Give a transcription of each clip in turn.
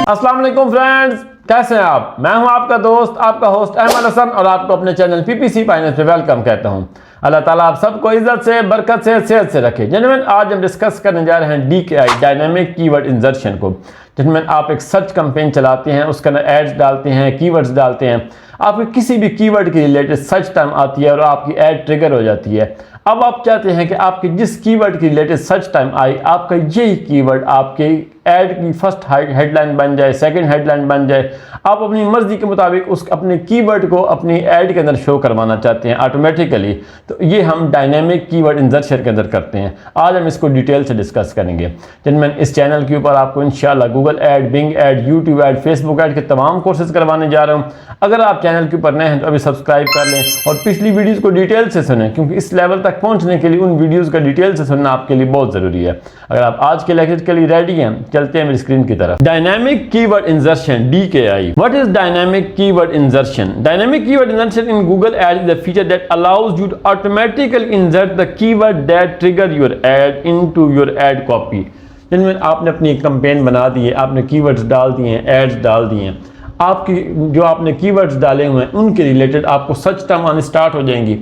अस्सलाम वालेकुम फ्रेंड्स, कैसे हैं आप। मैं हूं आपका दोस्त, आपका होस्ट अहमद हसन और आपको अपने चैनल पीपीसी फाइनेंस पे वेलकम कहता हूं। अल्लाह ताला आप सबको इज्जत से, बरकत से, सेहत से रखे। जेन्युइन आज हम डिस्कस करने जा रहे हैं DKI डायनामिक कीवर्ड इंसर्शन को। जिनमें आप एक सर्च कैंपेन चलाते हैं, उसके अंदर एड्स डालते हैं, कीवर्ड्स डालते हैं, आपकी किसी भी कीवर्ड के रिलेटेड सर्च टाइम आती है और आपकी ऐड ट्रिगर हो जाती है। अब आप चाहते हैं कि आपकी जिस कीवर्ड के रिलेटेड सर्च टाइम आई, आपका यही कीवर्ड आपके ऐड की फर्स्ट हेडलाइन बन जाए, सेकंड हेडलाइन बन जाए। आप अपनी मर्जी के मुताबिक उस अपने कीवर्ड को अपनी ऐड के अंदर शो करवाना चाहते हैं ऑटोमेटिकली। तो ये हम डायनेमिक कीवर्ड इंसर्शन के अंदर करते हैं। आज हम इसको डिटेल से डिस्कस करेंगे। जिनमें इस चैनल के ऊपर आपको इंशाल्लाह Google ad, Bing ad, YouTube ad, Facebook ad के तमाम कोर्सेज करवाने जा रहा हूँ। अगर आप चैनल के ऊपर नए हैं तो अभी सब्सक्राइब कर लें और पिछली वीडियोज़ को डिटेल से सुनें, क्योंकि इस लेवल तक पहुँचने के लिए उन वीडियोज़ का डिटेल से सुनना आपके लिए बहुत ज़रूरी है। अगर आप आज के लेक्चर के लिए रेडी हैं, चलते हैं मेरी स्क्रीन की तरफ। Dynamic keyword insertion DKI। What is dynamic keyword insertion? Dynamic keyword insertion in Google Ads is a feature that allows you to automatically insert the keyword that trigger your ad into your ad copy. जिनमें आपने अपनी campaign बना दी है, आपने keywords डाल दिए हैं, ads डाल दिए हैं, आपकी जो आपने कीवर्ड्स डाले हुए हैं उनके रिलेटेड आपको सर्च टर्म आनी स्टार्ट हो जाएंगी।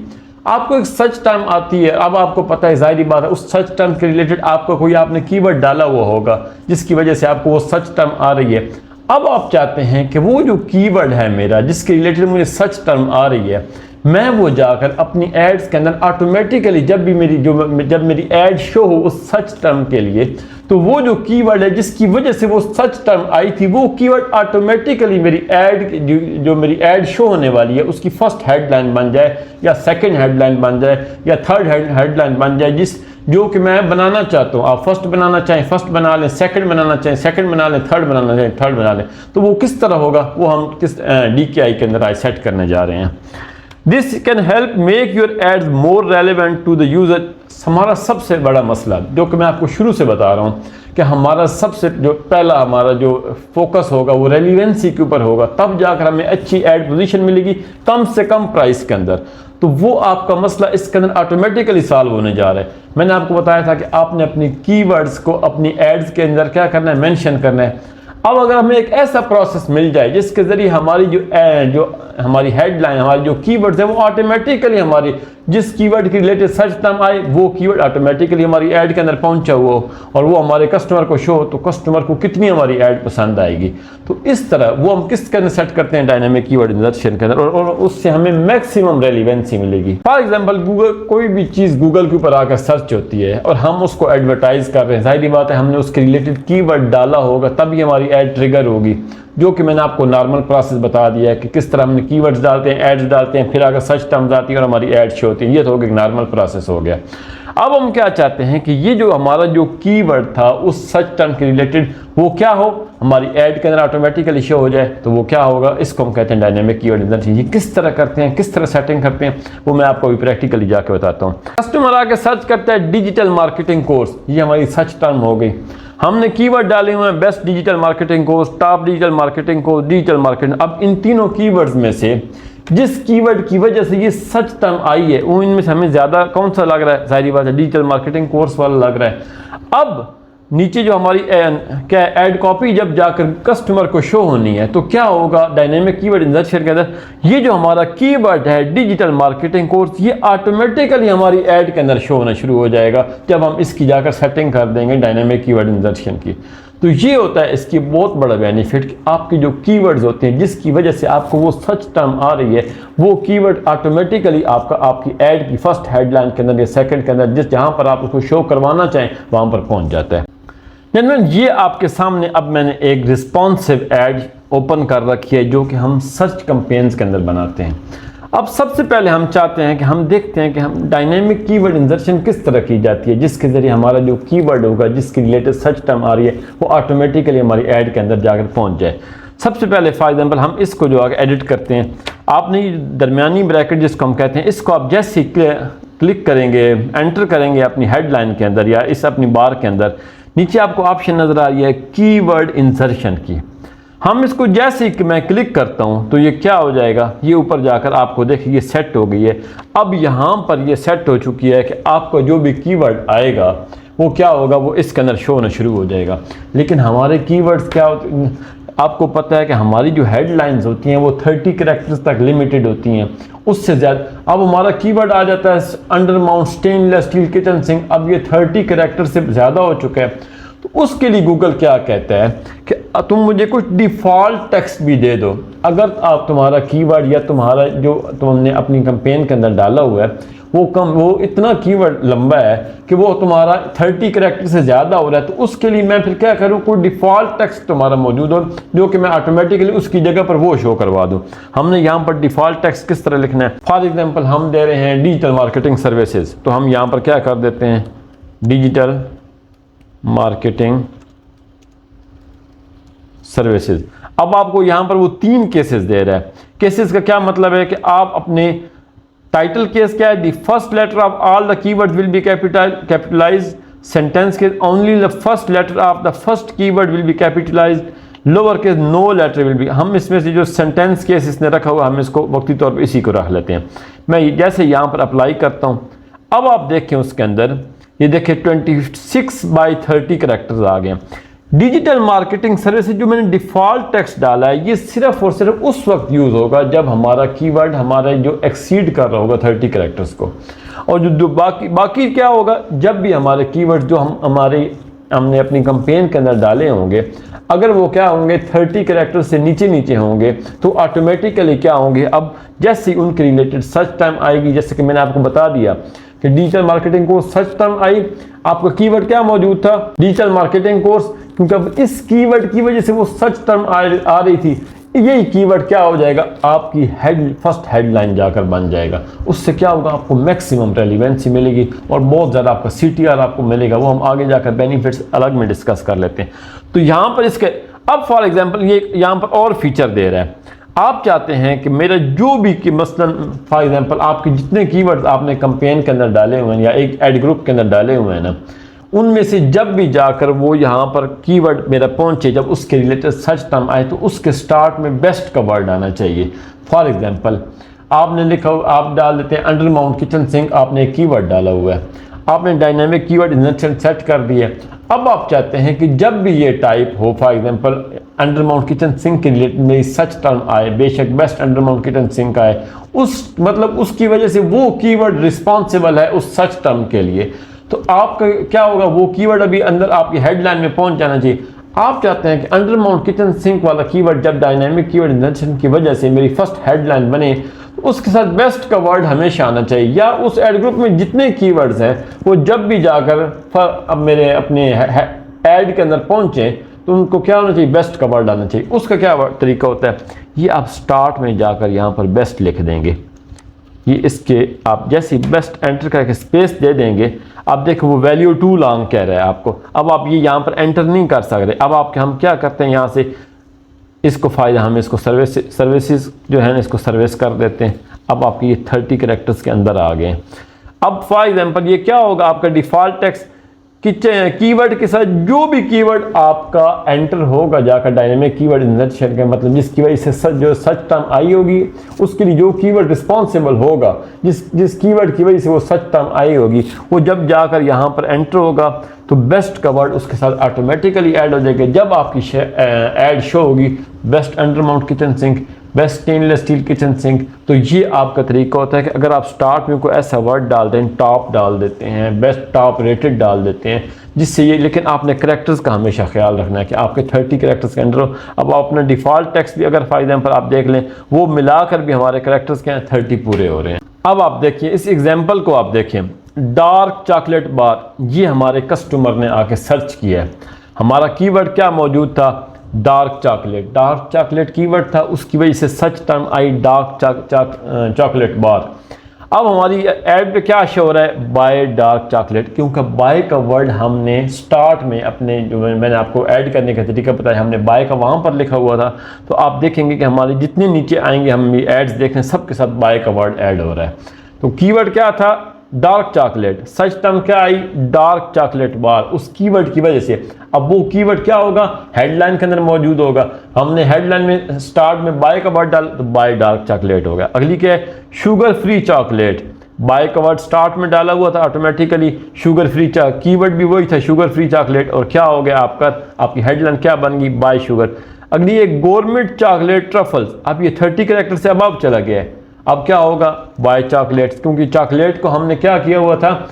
आपको एक सर्च टर्म आती है, अब आपको पता है, जाहिर बात है, उस सर्च टर्म के रिलेटेड आपको कोई आपने कीवर्ड डाला हुआ होगा जिसकी वजह से आपको वो सर्च टर्म आ रही है। अब आप चाहते हैं कि वो जो कीवर्ड है मेरा, जिसके रिलेटेड मुझे सर्च टर्म आ रही है, मैं वो जाकर अपनी एड्स के अंदर ऑटोमेटिकली जब मेरी एड शो हो उस सर्च टर्म के लिए, तो वो जो कीवर्ड है जिसकी वजह से वो सर्च टर्म आई थी, वो कीवर्ड ऑटोमेटिकली मेरी एड जो मेरी एड शो होने वाली है उसकी फर्स्ट हेडलाइन बन जाए, या सेकंड हेडलाइन बन जाए, या थर्ड हेडलाइन बन जाए, जो कि मैं बनाना चाहता हूँ। आप फर्स्ट बनाना चाहें फर्स्ट बना लें, सेकंड बनाना चाहें सेकंड बना लें, थर्ड बनाना चाहें थर्ड बना लें। तो वो किस तरह होगा, वो हम किस DKI के अंदर सेट करने जा रहे हैं। This can help make your ads more relevant to the user. हमारा सबसे बड़ा मसला जो कि मैं आपको शुरू से बता रहा हूँ कि हमारा सबसे जो पहला हमारा जो फोकस होगा वो रेलिवेंसी के ऊपर होगा, तब जाकर हमें अच्छी एड पोजीशन मिलेगी कम से कम प्राइस के अंदर। तो वो आपका मसला इसके अंदर ऑटोमेटिकली सॉल्व होने जा रहा है। मैंने आपको बताया था कि आपने अपनी कीवर्ड्स को अपनी एड्स के अंदर क्या करना है, मेंशन करना है। अब अगर हमें एक ऐसा प्रोसेस मिल जाए जिसके ज़रिए हमारी जो हमारी हेडलाइन, हमारी जो कीवर्ड्स है, वो ऑटोमेटिकली हमारी जिस कीवर्ड के रिलेटेड सर्च टर्म आए वो कीवर्ड ऑटोमेटिकली हमारी ऐड के अंदर पहुंचा हुआ हो और वो हमारे कस्टमर को शो हो, तो कस्टमर को कितनी हमारी ऐड पसंद आएगी। तो इस तरह वो हम किस के अंदर सेट करते हैं, डायनामिक कीवर्ड इंसर्शन के अंदर, और उससे हमें मैक्सिमम रेलिवेंसी मिलेगी। फॉर एग्जाम्पल गूगल, कोई भी चीज़ गूगल के ऊपर आकर सर्च होती है और हम उसको एडवर्टाइज कर रहे हैं, जाहिर बात है हमने उसके रिलेटेड कीवर्ड डाला होगा तभी हमारी ऐड ट्रिगर होगी, जो कि मैंने आपको नॉर्मल प्रोसेस बता दिया है कि किस तरह हमने कीवर्ड्स डालते हैं, एड्स डालते हैं, फिर आगे सर्च टर्म्स आती है और हमारी ऐड शो होती है। ये तो एक नॉर्मल प्रोसेस हो गया। अब हम क्या चाहते हैं कि ये जो हमारा जो कीवर्ड था उस सर्च टर्म के रिलेटेड वो क्या हो, हमारी ऐड के अंदर ऑटोमेटिकली शो हो जाए। तो वो क्या होगा, इसको हम कहते हैं डायनेमिक कीवर्ड इंसर्शन। ये किस तरह करते हैं, किस तरह सेटिंग करते हैं, वो मैं आपको अभी प्रैक्टिकली जाके बताता हूँ। कस्टमर आके सर्च करता है डिजिटल मार्केटिंग कोर्स, ये हमारी सर्च टर्म हो गई। हमने कीवर्ड डाले हुए हैं best digital marketing course, top digital marketing course, digital marketing. अब इन तीनों कीवर्ड्स में से जिस कीवर्ड की वजह से ये सर्च टर्म आई है वो इनमें से हमें ज़्यादा कौन सा लग रहा है, जाहिर बात है डिजिटल मार्केटिंग कोर्स वाला लग रहा है। अब नीचे जो हमारी क्या ऐड कॉपी जब जाकर कस्टमर को शो होनी है, तो क्या होगा डायनेमिक कीवर्ड इंसर्शन के अंदर, ये जो हमारा कीवर्ड है डिजिटल मार्केटिंग कोर्स, ये ऑटोमेटिकली हमारी ऐड के अंदर शो होना शुरू हो जाएगा जब हम इसकी जाकर सेटिंग कर देंगे डायनेमिक कीवर्ड इंसर्शन की। तो ये होता है इसकी बहुत बड़ा बेनिफिट कि आपके जो कीवर्ड्स होते हैं जिसकी वजह से आपको वो सर्च टर्म आ रही है, वो कीवर्ड ऑटोमेटिकली आपकी ऐड की फर्स्ट हेडलाइन के अंदर या सेकंड के अंदर जहां पर आप उसको शो करवाना चाहें वहां पर पहुंच जाता है। जनरल ये आपके सामने अब मैंने एक रिस्पॉन्सिव ऐड ओपन कर रखी है जो कि हम सर्च कैंपेन्स के अंदर बनाते हैं। अब सबसे पहले हम चाहते हैं कि हम देखते हैं कि हम डायनेमिक कीवर्ड इंसर्शन किस तरह की जाती है, जिसके ज़रिए हमारा जो कीवर्ड होगा जिसकी रिलेटेड सर्च टर्म आ रही है वो ऑटोमेटिकली हमारी ऐड के अंदर जाकर पहुंच जाए। सबसे पहले फॉर एग्जांपल हम इसको जो आगे एडिट करते हैं, आपने दरमियानी ब्रैकेट जिसको हम कहते हैं, इसको आप जैसे क्लिक करेंगे, एंटर करेंगे अपनी हेडलाइन के अंदर या इस अपनी बार के अंदर, नीचे आपको ऑप्शन नज़र आ रही है कीवर्ड इंसर्शन की। हम इसको जैसे ही मैं क्लिक करता हूं तो ये क्या हो जाएगा, ये ऊपर जाकर आपको देखिए ये सेट हो गई है। अब यहाँ पर ये सेट हो चुकी है कि आपका जो भी कीवर्ड आएगा वो क्या होगा, वो इसके अंदर शो होना शुरू हो जाएगा। लेकिन हमारे कीवर्ड्स क्या आपको पता है कि हमारी जो हेडलाइंस होती हैं वो 30 कैरेक्टर्स तक लिमिटेड होती हैं, उससे ज़्यादा। अब हमारा कीवर्ड आ जाता है under mount stainless steel kitchen sink, अब ये 30 कैरेक्टर से ज़्यादा हो चुका है। तो उसके लिए गूगल क्या कहता है कि तुम मुझे कुछ डिफ़ॉल्ट टेक्स्ट भी दे दो। अगर आप तुम्हारा कीवर्ड या तुम्हारा जो तुमने अपनी कैंपेन के अंदर डाला हुआ है वो इतना कीवर्ड लंबा है कि वो तुम्हारा 30 कैरेक्टर से ज़्यादा हो रहा है, तो उसके लिए मैं फिर क्या करूँ, कोई डिफ़ॉल्ट टेक्स्ट तुम्हारा मौजूद हो जो कि मैं ऑटोमेटिकली उसकी जगह पर वो शो करवा दूँ। हमने यहाँ पर डिफ़ॉल्ट टेक्स्ट किस तरह लिखना है, फॉर एग्जांपल हम दे रहे हैं डिजिटल मार्केटिंग सर्विसेज, तो हम यहाँ पर क्या कर देते हैं डिजिटल मार्केटिंग सर्विसेज। अब आपको यहाँ पर वो 3 केसेस दे रहा है। केसेस का क्या मतलब है कि आप अपने टाइटल केस क्या है, the first letter of all the keyword will be capitalized, sentence case only the first letter of the first keyword will be capitalized, lower case no letter will be. हम इसमें से जो sentence case इसने रखा हुआ हम इसको वक्ती तौर पर इसी को रख लेते हैं। मैं जैसे यहाँ पर अप्लाई करता हूँ, अब आप देखें उसके अंदर ये देखिए 26/30 कैरेक्टर्स आ गए। डिजिटल मार्केटिंग सर्विस जो मैंने डिफ़ॉल्ट टेक्स्ट डाला है ये सिर्फ और सिर्फ उस वक्त यूज़ होगा जब हमारा कीवर्ड हमारा जो एक्सीड कर रहा होगा 30 कैरेक्टर्स को, और जो बाकी क्या होगा, जब भी हमारे कीवर्ड जो हमने अपनी कैंपेन के अंदर डाले होंगे अगर वो क्या होंगे 30 कैरेक्टर से नीचे होंगे तो ऑटोमेटिकली क्या होंगे, अब जैसे उनके रिलेटेड सर्च टर्म आएगी, जैसे कि मैंने आपको बता दिया कि digital marketing course search term आई, आपका कीवर्ड क्या मौजूद था डिजिटल मार्केटिंग कोर्स, क्योंकि अब इस कीवर्ड की वजह से वो सर्च टर्म आ रही थी, यही कीवर्ड क्या हो जाएगा आपकी फर्स्ट हेडलाइन जाकर बन जाएगा। उससे क्या होगा, आपको मैक्सिमम रेलिवेंसी मिलेगी और बहुत ज़्यादा आपका CTR आपको मिलेगा। वो हम आगे जाकर बेनिफिट्स अलग में डिस्कस कर लेते हैं। तो यहाँ पर इसके अब फॉर एग्जांपल ये यहाँ पर और फीचर दे रहा है, आप चाहते हैं कि मेरा जो भी कि मसलन फॉर एग्जांपल आपके जितने कीवर्ड्स आपने कैंपेन के अंदर डाले हुए हैं या एक एड ग्रुप के अंदर डाले हुए हैं ना, उनमें से जब भी जाकर वो यहाँ पर कीवर्ड मेरा पहुँचे, जब उसके रिलेटेड सर्च टर्म आए तो उसके स्टार्ट में बेस्ट का वर्ड आना चाहिए। फॉर एग्जांपल आपने लिखा, आप डाल देते हैं अंडर माउंट किचन सिंक, आपने एक कीवर्ड डाला हुआ है, आपने डायनामिक कीवर्ड इंजन सेट कर दिया। अब आप चाहते हैं कि जब भी ये टाइप हो, for example under mount kitchen sink के रिलेटेड मेरी सर्च टर्म आए, बेशक best under mount kitchen sink आए, उस मतलब उसकी वजह से वो कीवर्ड रिस्पॉन्सिबल है उस सर्च टर्म के लिए, तो आपका क्या होगा, वो कीवर्ड अभी अंदर आपकी हेडलाइन में पहुंच जाना चाहिए। आप चाहते हैं कि अंडर माउंट किचन सिंक वाला कीवर्ड जब डायनामिक कीवर्ड इंजन की वजह से मेरी फर्स्ट हेडलाइन बने तो उसके साथ बेस्ट का वर्ड हमेशा आना चाहिए, या उस एड ग्रुप में जितने कीवर्ड्स हैं वो जब भी जाकर अब मेरे अपने एड के अंदर पहुंचे तो उनको क्या होना चाहिए, बेस्ट का वर्ड आना चाहिए। उसका क्या तरीका होता है, ये आप स्टार्ट में जाकर यहाँ पर बेस्ट लिख देंगे, ये इसके आप जैसे बेस्ट एंटर करके स्पेस दे देंगे, आप देखो वो वैल्यू टू लॉन्ग कह रहा है आपको। अब आप ये यहाँ पर एंटर नहीं कर सक रहे, अब आप हम क्या करते हैं यहाँ से इसको फ़ायदा, हम इसको सर्विसेज जो है ना इसको सर्विस कर देते हैं। अब आपके ये 30 कैरेक्टर्स के अंदर आ गए। अब फॉर एग्जांपल ये क्या होगा, आपका डिफ़ॉल्ट टेक्स्ट कीवर्ड के साथ जो भी कीवर्ड आपका एंटर होगा जाकर डायनेमिक कीवर्ड इंजन का मतलब जिसकी वजह से जो सर्च टर्म आई होगी उसके लिए जो कीवर्ड रिस्पॉन्सिबल होगा, जिस कीवर्ड की वजह से वो सर्च टर्म आई होगी, वो जब जाकर यहाँ पर एंटर होगा तो बेस्ट का वर्ड उसके साथ ऑटोमेटिकली ऐड हो जाएगा। जब आपकी ऐड शो होगी best under mount kitchen sink, best stainless steel kitchen sink, तो ये आपका तरीका होता है कि अगर आप स्टार्ट में कोई ऐसा वर्ड डालते हैं, टॉप डाल देते हैं, बेस्ट टॉप रेटेड डाल देते हैं, जिससे ये, लेकिन आपने कैरेक्टर्स का हमेशा ख्याल रखना है कि आपके 30 कैरेक्टर्स के अंदर हो। अब आप अपना डिफ़ॉल्ट टेक्स्ट भी अगर फॉर एग्जांपल आप देख लें वो मिलाकर भी हमारे कैरेक्टर्स के 30 पूरे हो रहे हैं। अब आप देखिए इस एग्जाम्पल को, आप देखिए डार्क चॉकलेट बार, ये हमारे कस्टमर ने आके सर्च किया है, हमारा कीवर्ड क्या मौजूद था, डार्क चॉकलेट कीवर्ड था, उसकी वजह से search term eye dark chocolate bar. अब हमारी ऐड पे क्या शो हो रहा है, बाय डार्क चॉकलेट, क्योंकि बाय का वर्ड हमने स्टार्ट में अपने जो मैंने आपको ऐड करने का तरीका बताया, हमने बाय का वहाँ पर लिखा हुआ था। तो आप देखेंगे कि हमारे जितने नीचे आएंगे हम एड्स देखें सबके साथ बाय का वर्ड ऐड हो रहा है। तो कीवर्ड क्या था, डार्क चॉकलेट, सर्च टर्म क्या आई, डार्क चॉकलेट बार, उस कीवर्ड की वजह से। अब वो कीवर्ड क्या होगा, हेडलाइन के अंदर मौजूद होगा, हमने हेडलाइन में स्टार्ट में बाय का वर्ड डाल तो बाय डार्क चॉकलेट हो गया। अगली क्या है, शुगर फ्री चॉकलेट, बाय का वर्ड स्टार्ट में डाला हुआ था, ऑटोमेटिकली शुगर फ्री कीवर्ड भी वही था शुगर फ्री चॉकलेट, और क्या हो गया आपका, आपकी हेडलाइन क्या बन गई, बाय शुगर। अगली ये गवर्नमेंट चॉकलेट ट्रफल्स, अब ये 30 कैरेक्टर से अब चला गया है। अब क्या होगा, बाय चॉकलेट्स, क्योंकि चॉकलेट को हमने क्या किया हुआ था,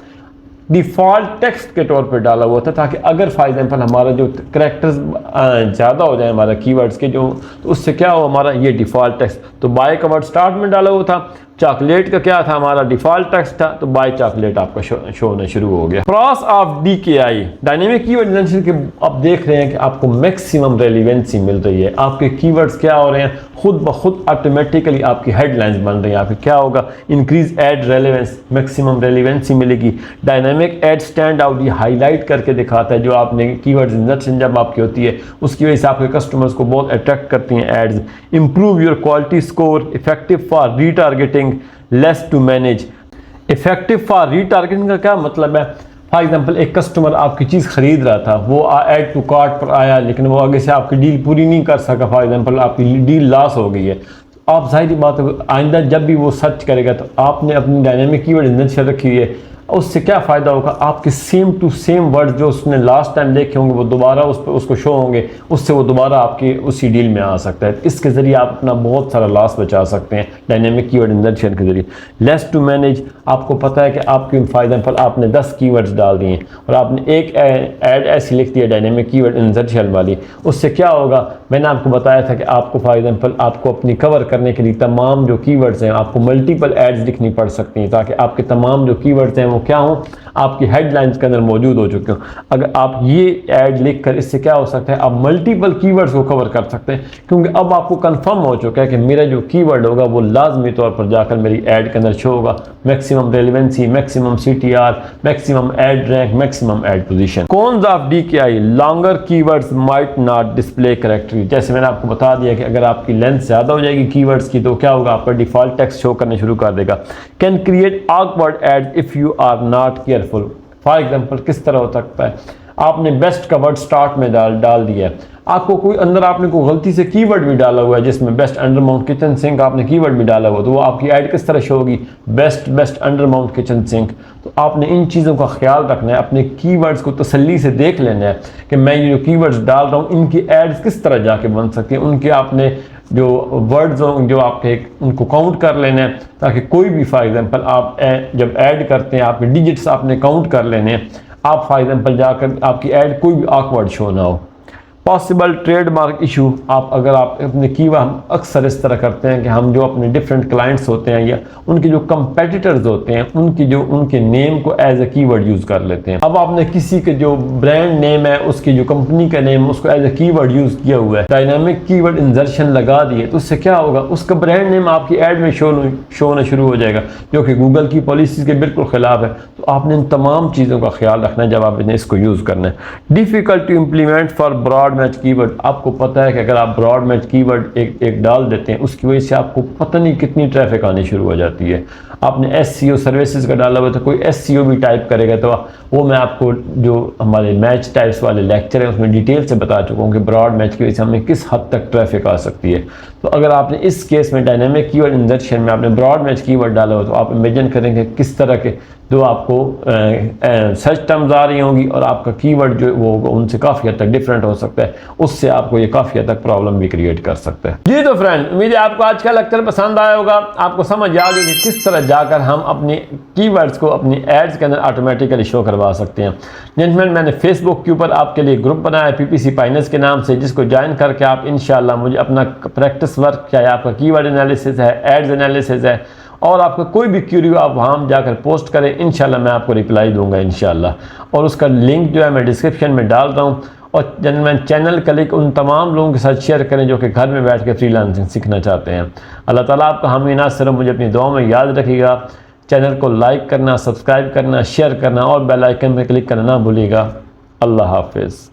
डिफ़ॉल्ट टेक्स्ट के तौर पे डाला हुआ था, ताकि अगर फॉर एग्जाम्पल हमारा जो करैक्टर्स ज़्यादा हो जाए हमारा कीवर्ड्स के जो, तो उससे क्या हो हमारा ये डिफ़ॉल्ट टेक्स्ट, तो बाय का वर्ड स्टार्ट में डाला हुआ था, चॉकलेट का क्या था हमारा डिफ़ॉल्ट टेक्स्ट था, तो बाय चॉकलेट आपका शो होना शुरू हो गया। Cross of DKI dynamic keyword engine के आप देख रहे हैं कि आपको मैक्सिमम रेलिवेंसी मिल रही है, आपके कीवर्ड्स क्या हो रहे हैं, खुद ब खुद ऑटोमेटिकली आपकी हेडलाइंस बन रही हैं। आपके क्या होगा, increase ad relevance, maximum relevancy मिलेगी। डायनामिक एड स्टैंड आउट, ये हाईलाइट करके दिखाता है जो आपने कीवर्ड्स इंजन जब आपकी होती है उसकी वजह से आपके कस्टमर्स को बहुत अट्रैक्ट करती हैं ads. Improve your quality score, effective for retargeting, less to manage. Effective for retargeting का क्या मतलब है, फॉर एग्जाम्पल एक कस्टमर आपकी चीज़ खरीद रहा था, वो ऐड टू कार्ट पर आया लेकिन वो आगे से आपकी डील पूरी नहीं कर सका, फॉर एग्जाम्पल आपकी डील लॉस हो गई है, तो आप जाहिर बात है आइंदा जब भी वो सर्च करेगा तो आपने अपनी डायनेमिक कीवर्ड इंजन रखी हुई है, उससे क्या फ़ायदा होगा, आपके सेम टू सेम वर्ड जो उसने लास्ट टाइम देखे होंगे वो दोबारा उसको शो होंगे, उससे वो दोबारा आपकी उसी डील में आ सकता है। इसके ज़रिए आप अपना बहुत सारा लॉस बचा सकते हैं डायनेमिक कीवर्ड इंजन के ज़रिए। लेस टू मैनेज, आपको पता है कि आपके फ़ायदे पर आपने 10 कीवर्ड्स डाल दिए और आपने एक ऐड ऐसी लिख दी है डायनेमिक कीवर्ड इंजन वाली, उससे क्या होगा, मैंने आपको बताया था कि आपको फॉर एग्जाम्पल आपको अपनी कवर करने के लिए तमाम जो कीवर्ड्स हैं आपको मल्टीपल एड्स लिखनी पड़ सकती हैं, ताकि आपके तमाम जो कीवर्ड्स हैं वो क्या हो, आपकी हेडलाइंस के अंदर मौजूद हो चुके हो। अगर आप ये ऐड लिखकर, इससे क्या हो सकता है, आप मल्टीपल कीवर्ड्स को कवर कर सकते हैं, क्योंकि अब आपको कंफर्म हो चुका है कि मेरा जो कीवर्ड होगा वो लाजमी तौर पर जाकर मेरी ऐड के अंदर शो होगा। Maximum relevancy, maximum CTR, maximum add rank, maximum add position. Cons of DKI, longer keywords might not display correctly, जैसे मैंने आपको बता दिया कि अगर आपकी लेंथ ज़्यादा हो जाएगी कीवर्ड्स की तो क्या होगा, आपका डिफ़ॉल्ट टेक्स्ट शो करने शुरू कर देगा। Can create awkward ads if you are not careful, for example किस तरह हो सकता है, आपने बेस्ट का वर्ड स्टार्ट में डाल दिया है, आपको कोई अंदर आपने कोई गलती से कीवर्ड भी डाला हुआ है जिसमें best under mount kitchen sink आपने कीवर्ड भी डाला हुआ, तो वो आपकी ऐड किस तरह शो होगी, best under mount kitchen sink. तो आपने इन चीज़ों का ख्याल रखना है, अपने कीवर्ड्स को तसल्ली से देख लेना है कि मैं ये जो कीवर्ड्स डाल रहा हूँ इनकी एड्स किस तरह जाके बन सकती हैं, उनके आपने जो वर्ड्स हों जो आपके उनको काउंट कर लेना है, ताकि कोई भी फॉर एग्जांपल आप जब ऐड करते हैं आपके डिजिट्स आपने काउंट कर लेने हैं, आप फॉर एग्जांपल जाकर आपकी ऐड कोई भी ऑकवर्ड शो ना हो। पॉसिबल ट्रेडमार्क इशू, अगर आप अपने कीवर्ड, हम अक्सर इस तरह करते हैं कि हम जो अपने डिफरेंट क्लाइंट्स होते हैं या उनके जो कंपेटिटर्स होते हैं उनके नेम को एज ए कीवर्ड यूज़ कर लेते हैं। अब आपने किसी के जो ब्रांड नेम है उसकी जो कंपनी का नेम उसको एज ए कीवर्ड यूज़ किया हुआ है, डायनामिक कीवर्ड इंजर्शन लगा दिए, तो उससे क्या होगा, उसका ब्रांड नेम आपकी ऐड में शो होना शुरू हो जाएगा, जो कि गूगल की पॉलिसीज़ के बिल्कुल खिलाफ है। तो आपने इन तमाम चीज़ों का ख्याल रखना है जब आपने इसको यूज़ करना है। Difficult to implement for broad match keyword, आपको पता है कि अगर आप ब्रॉड मैच कीवर्ड एक डाल देते हैं उसकी वजह से आपको पता नहीं कितनी ट्रैफिक आनी शुरू हो जाती है। आपने SEO सर्विसेज का डाला हुआ तो कोई SEO भी टाइप करेगा, तो वो मैं आपको जो हमारे मैच टाइप्स वाले लेक्चर हैं उसमें डिटेल से बता चुका हूँ कि ब्रॉड मैच की वजह से हमें किस हद तक ट्रैफिक आ सकती है। तो अगर आपने इस केस में डायनेमिक कीवर्ड इंजर्शन में आपने ब्रॉड मैच कीवर्ड डाला हो तो आप इमेजिन करेंगे किस तरह के जो आपको सर्च टर्म्स आ रही होंगी और आपका कीवर्ड जो वो उनसे काफ़ी हद तक डिफरेंट हो सकता है, उससे आपको ये काफ़ी हद तक प्रॉब्लम भी क्रिएट कर सकता है। जी तो फ्रेंड, उम्मीद है आपको आज का लेक्चर पसंद आया होगा, आपको समझ आ गई कि किस तरह जाकर हम अपने कीवर्ड्स को अपनी एड्स के अंदर ऑटोमेटिकली शो करवा सकते हैं। जेंटलमैन, मैंने फेसबुक के ऊपर आपके लिए ग्रुप बनाया PPC पाइनर्स के नाम से, जिसको ज्वाइन करके आप इंशाल्लाह मुझे अपना प्रैक्टिस वर्क, चाहे आपका कीवर्ड एनालिसिस है, एड्स एनालिसिस है, और आपका कोई भी क्यूरी हो आप वहाँ जाकर पोस्ट करें, इंशाल्लाह मैं आपको रिप्लाई दूंगा इंशाल्लाह। और उसका लिंक जो है मैं डिस्क्रिप्शन में डाल रहा हूँ। और चैनल का लिंक उन तमाम लोगों के साथ शेयर करें जो कि घर में बैठ के फ्रीलांसिंग सीखना चाहते हैं। अल्लाह ताला आपका हामी नासिर, मुझे अपनी दुआ में याद रखिएगा। चैनल को लाइक करना, सब्सक्राइब करना, शेयर करना और बेल आइकन पर क्लिक करना ना भूलिएगा। अल्लाह हाफिज़।